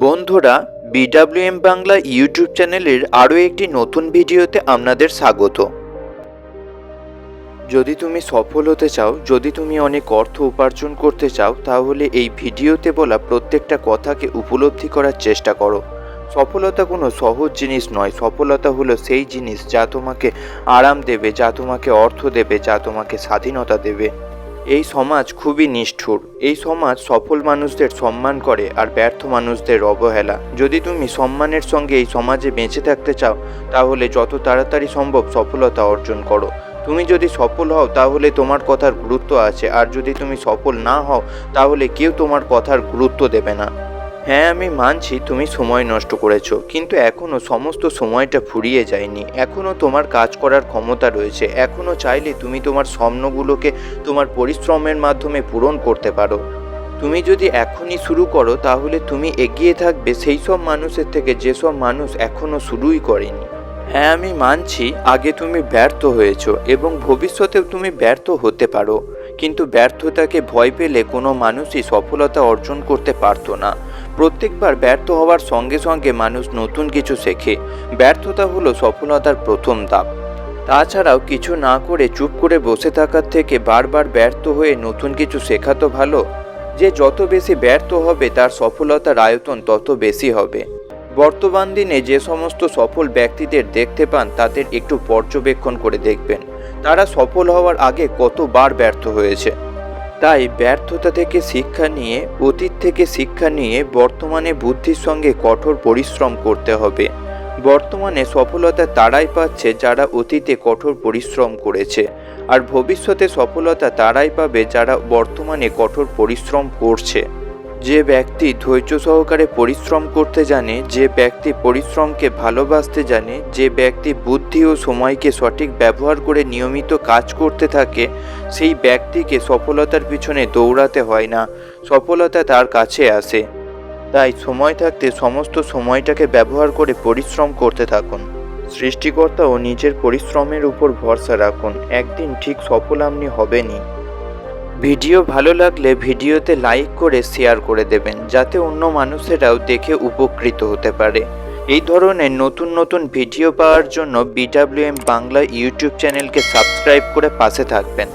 বন্ধুরা, বিডব্লিউএম বাংলা ইউটিউব চ্যানেলের আরও একটি নতুন ভিডিওতে আপনাদের স্বাগত। যদি তুমি সফল হতে চাও, যদি তুমি অনেক অর্থ উপার্জন করতে চাও, তাহলে এই ভিডিওতে বলা প্রত্যেকটা কথাকে উপলব্ধি করার চেষ্টা করো। সফলতা কোনো সহজ জিনিস নয়। সফলতা হলো সেই জিনিস যা তোমাকে আরাম দেবে, যা তোমাকে অর্থ দেবে, যা তোমাকে স্বাধীনতা দেবে। এই সমাজ খুবই নিষ্ঠুর। এই সমাজ সফল মানুষদের সম্মান করে আর ব্যর্থ মানুষদের অবহেলা। যদি তুমি সম্মানের সঙ্গে এই সমাজে বেঁচে থাকতে চাও, তাহলে যত তাড়াতাড়ি সম্ভব সফলতা অর্জন করো। তুমি যদি সফল হও তাহলে তোমার কথার গুরুত্ব আছে, আর যদি তুমি সফল না হও তাহলে কেউ তোমার কথার গুরুত্ব দেবে না। হ্যাঁ, আমি মানছি তুমি সময় নষ্ট করেছো, কিন্তু এখনও সমস্ত সময়টা ফুরিয়ে যায়নি। এখনও তোমার কাজ করার ক্ষমতা রয়েছে। এখনও চাইলে তুমি তোমার স্বপ্নগুলোকে তোমার পরিশ্রমের মাধ্যমে পূরণ করতে পারো। তুমি যদি এখনই শুরু করো তাহলে তুমি এগিয়ে থাকবে সেই সব মানুষের থেকে যেসব মানুষ এখনও শুরুই করেনি। হ্যাঁ, আমি মানছি আগে তুমি ব্যর্থ হয়েছো এবং ভবিষ্যতেও তুমি ব্যর্থ হতে পারো, কিন্তু ব্যর্থতাকে ভয় পেলে কোনো মানুষই সফলতা অর্জন করতে পারতো না। প্রত্যেকবার ব্যর্থ হওয়ার সঙ্গে সঙ্গে মানুষ নতুন কিছু শেখে। ব্যর্থতা হলো সফলতার প্রথম ধাপ। তাছাড়াও কিছু না করে চুপ করে বসে থাকার থেকে বারবার ব্যর্থ হয়ে নতুন কিছু শেখা তো ভালো। যে যত বেশি ব্যর্থ হবে তার সফলতার আয়তন তত বেশি হবে। বর্তমান দিনে যে সমস্ত সফল ব্যক্তিদের দেখতে পান তাদের একটু পর্যবেক্ষণ করে দেখবেন তারা সফল হওয়ার আগে কতবার ব্যর্থ হয়েছে। তাই ব্যর্থতা থেকে শিক্ষা নিয়ে, অতীত থেকে শিক্ষা নিয়ে বর্তমানে বুদ্ধির সঙ্গে কঠোর পরিশ্রম করতে হবে। বর্তমানে সফলতা তারাই পাচ্ছে যারা অতীতে কঠোর পরিশ্রম করেছে, আর ভবিষ্যতে সফলতা তারাই পাবে যারা বর্তমানে কঠোর পরিশ্রম করছে। যে ব্যক্তি ধৈর্য সহকারে পরিশ্রম করতে জানে, যে ব্যক্তি পরিশ্রমকে ভালোবাসতে জানে, যে ব্যক্তি বুদ্ধি ও সময়কে সঠিক ব্যবহার করে নিয়মিত কাজ করতে থাকে, সেই ব্যক্তিকে সফলতার পিছনে দৌড়াতে হয় না, সফলতা তার কাছে আসে। তাই সময় থাকতে সমস্ত সময়টাকে ব্যবহার করে পরিশ্রম করতে থাকুন। সৃষ্টিকর্তা ও নিজের পরিশ্রমের উপর ভরসা রাখুন। একদিন ঠিক সফল আপনি হবেনই। ভিডিও ভালো লাগলে ভিডিওতে লাইক করে শেয়ার করে দেবেন, যাতে অন্য মানুষেরাও দেখে উপকৃত হতে পারে। এই ধরনের নতুন নতুন ভিডিও পাওয়ার জন্য বিডব্লিউএম বাংলা ইউটিউব চ্যানেলকে সাবস্ক্রাইব করে পাশে থাকবেন।